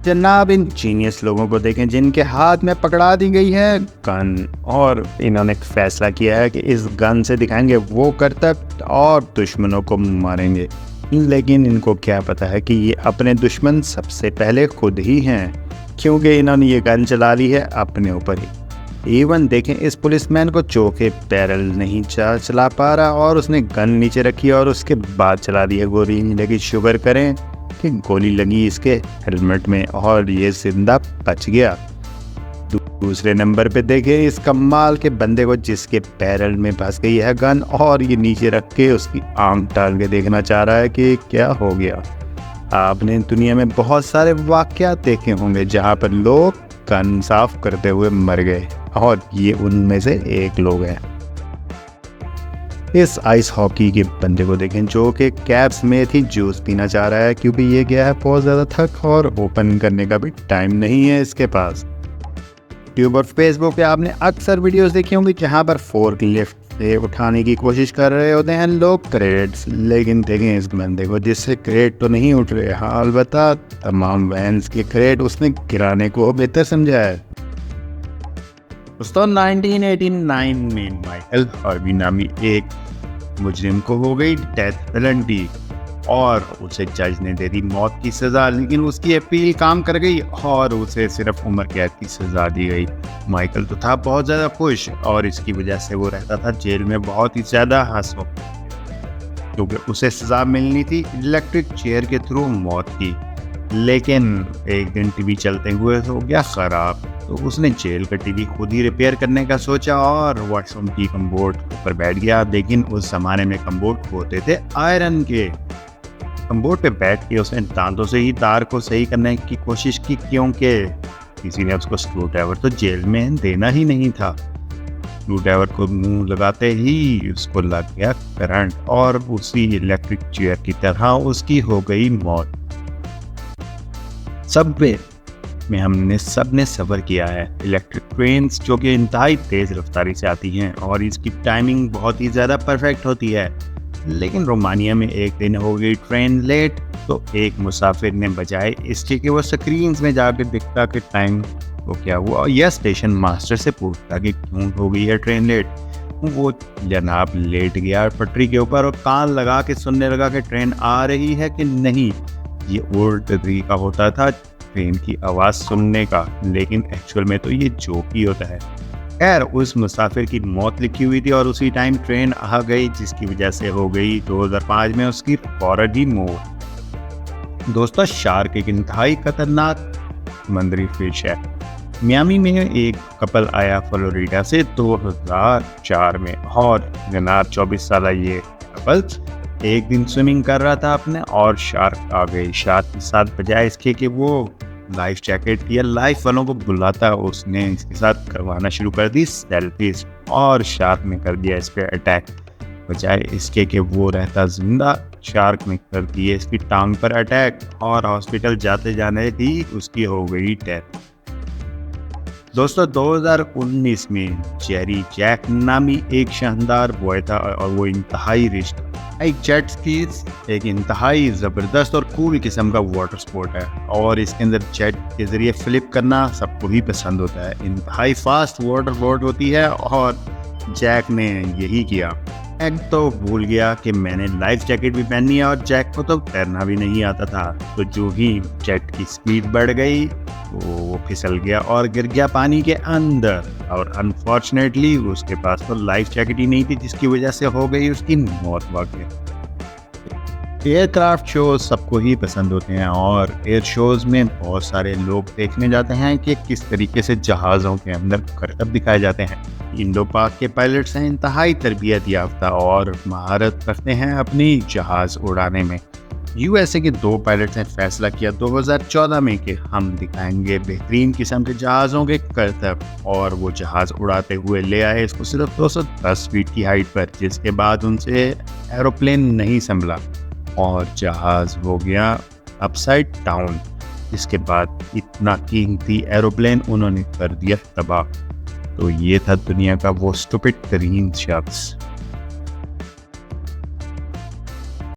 जनाब इन जीनियस लोगों को देखें जिनके हाथ में पकड़ा दी गई है गन, और इन्होंने फैसला किया है कि इस गन से दिखाएंगे वो करतब और दुश्मनों को मारेंगे। लेकिन इनको क्या पता है कि ये अपने दुश्मन सबसे पहले खुद ही हैं, क्योंकि इन्होंने ये गन चला ली है अपने ऊपर ही। इवन देखें इस पुलिसमैन को चौके बैरल नहीं चला पा रहा और उसने गन नीचे रखी और उसके बाद चला दी है गोली। लेकिन शुक्र करें कि गोली लगी इसके हेलमेट में और ये जिंदा बच गया। दूसरे नंबर पे देखें इस कमाल के बंदे को जिसके बैरल में फंस गई है गन और ये नीचे रख के उसकी आंख डाल के देखना चाह रहा है कि क्या हो गया। आपने दुनिया में बहुत सारे वाक़यात देखे होंगे जहाँ पर लोग गन साफ करते हुए मर गए और ये उनमें से एक लोग हैं। इस आइस हॉकी के बंदे को देखें जो कि कैब्स में थी जूस पीना चाह रहा है, क्योंकि ये गया है बहुत ज़्यादा थक और ओपन करने का भी टाइम नहीं है इसके पास। यूट्यूब और फेसबुक पे आपने अक्सर वीडियोस देखी होंगी जहाँ पर फोर्क लिफ्ट से उठाने की कोशिश कर रहे होते हैं लोग क्रेट्स, लेकिन देखें इस बंदे को जिससे क्रेट तो नहीं उठ रहे। हाँ अलबत्ता तमाम वैन्स के क्रेट उसने गिराने को बेहतर समझा है। दोस्तों 1989 में माइकल हार्वी नामी एक मुजरिम को हो गई डेथ पेनल्टी और उसे जज ने दे दी मौत की सज़ा, लेकिन उसकी अपील काम कर गई और उसे सिर्फ उम्र कैद की सज़ा दी गई। माइकल तो था बहुत ज़्यादा खुश और इसकी वजह से वो रहता था जेल में बहुत ही ज़्यादा हंसो, क्योंकि उसे सज़ा मिलनी थी इलेक्ट्रिक चेयर के थ्रू मौत की। लेकिन एक दिन टीवी चलते हुए हो गया ख़राब, तो उसने जेल का टीवी खुद ही रिपेयर करने का सोचा और वॉशरूम की कम्बोर्ड पर बैठ गया। लेकिन उस ज़माने में कम्बोर्ड होते थे आयरन के। कम्बोर्ड पे बैठ के उसने दांतों से ही तार को सही करने की कोशिश की, क्योंकि किसी ने उसको स्क्रू ड्राइवर तो जेल में देना ही नहीं था। स्क्रू ड्राइवर को मुंह लगाते ही उसको लग गया करंट और उसी इलेक्ट्रिक चेयर की तरह उसकी हो गई मौत। सबवे में हमने सबने सफ़र किया है इलेक्ट्रिक ट्रेन्स जो कि इंतहाई तेज़ रफ्तारी से आती हैं और इसकी टाइमिंग बहुत ही ज़्यादा परफेक्ट होती है। लेकिन रोमानिया में एक दिन हो गई ट्रेन लेट, तो एक मुसाफिर ने बजाय इसके कि वो स्क्रीन्स में जाकर दिखता कि टाइम को क्या हुआ या स्टेशन मास्टर से पूछता कि क्यों हो गई है ट्रेन लेट, वो जनाब लेट गया पटरी के ऊपर और कान लगा के सुनने लगा कि ट्रेन आ रही है कि नहीं। ये ओल्ड तरीका होता था ट्रेन की आवाज़ सुनने का, लेकिन एक्चुअल में तो ये जोक ही होता है। खैर उस मुसाफिर की मौत लिखी हुई थी और उसी टाइम ट्रेन आ गई, जिसकी वजह से हो गई 2005 में उसकी फौरन ही मौत। दोस्तों शार्क एक इंतहाई खतरनाक समुद्री फिश है। मियामी में एक कपल आया फ्लोरिडा से 2004 में और जनाब 24 साल ये कपल एक दिन स्विमिंग कर रहा था अपने और शार्क आ गई। शार्क के साथ बजाय इसके कि वो लाइफ जैकेट या लाइफ वालों को बुलाता, उसने इसके साथ करवाना शुरू कर दी सेल्फीज और शार्क ने कर दिया इस पर अटैक। बजाय इसके कि वो रहता जिंदा, शार्क ने कर दिए इसकी टांग पर अटैक और हॉस्पिटल जाते जाने ही उसकी हो गई डेथ। दोस्तों 2019 में जेरी जैक नामी एक शानदार बॉय था और वो इंतहाई रिच था। एक जेट स्की एक इंतहाई ज़बरदस्त और कूल किस्म का वाटर स्पोर्ट है और इसके अंदर जेट के ज़रिए फ्लिप करना सबको ही पसंद होता है। इंतहाई फास्ट वाटर बोट होती है और जैक ने यही किया। जैक तो भूल गया कि मैंने लाइफ जैकेट भी पहननी है और जैक को तो तैरना भी नहीं आता था, तो जो ही जेट की स्पीड बढ़ गई तो वो फिसल गया और गिर गया पानी के अंदर और अनफॉर्चुनेटली उसके पास तो लाइफ जैकेट ही नहीं थी, जिसकी वजह से हो गई उसकी मौत वाकई। एयरक्राफ्ट शोज सबको ही पसंद होते हैं और एयर शोज में बहुत सारे लोग देखने जाते हैं कि किस तरीके से जहाज़ों के अंदर करतब दिखाए जाते हैं। इंडो पाक के पायलट्स हैं इंतहाई तरबियत याफ्ता और महारत रखते हैं अपनी जहाज़ उड़ाने में। यूएसए के 2 पायलट्स ने फैसला किया 2014 में कि हम दिखाएंगे बेहतरीन किस्म के जहाज़ों के करतब और वो जहाज़ उड़ाते हुए ले आए इसको सिर्फ 210 फीट की हाइट पर, जिसके बाद उनसे एरोप्लेन नहीं संभला और जहाज़ हो गया अपसाइड डाउन। इसके बाद इतना कीमती एरोप्लेन उन्होंने कर दिया तबाह। तो ये था दुनिया का वो स्टूपिड तरीन शख्स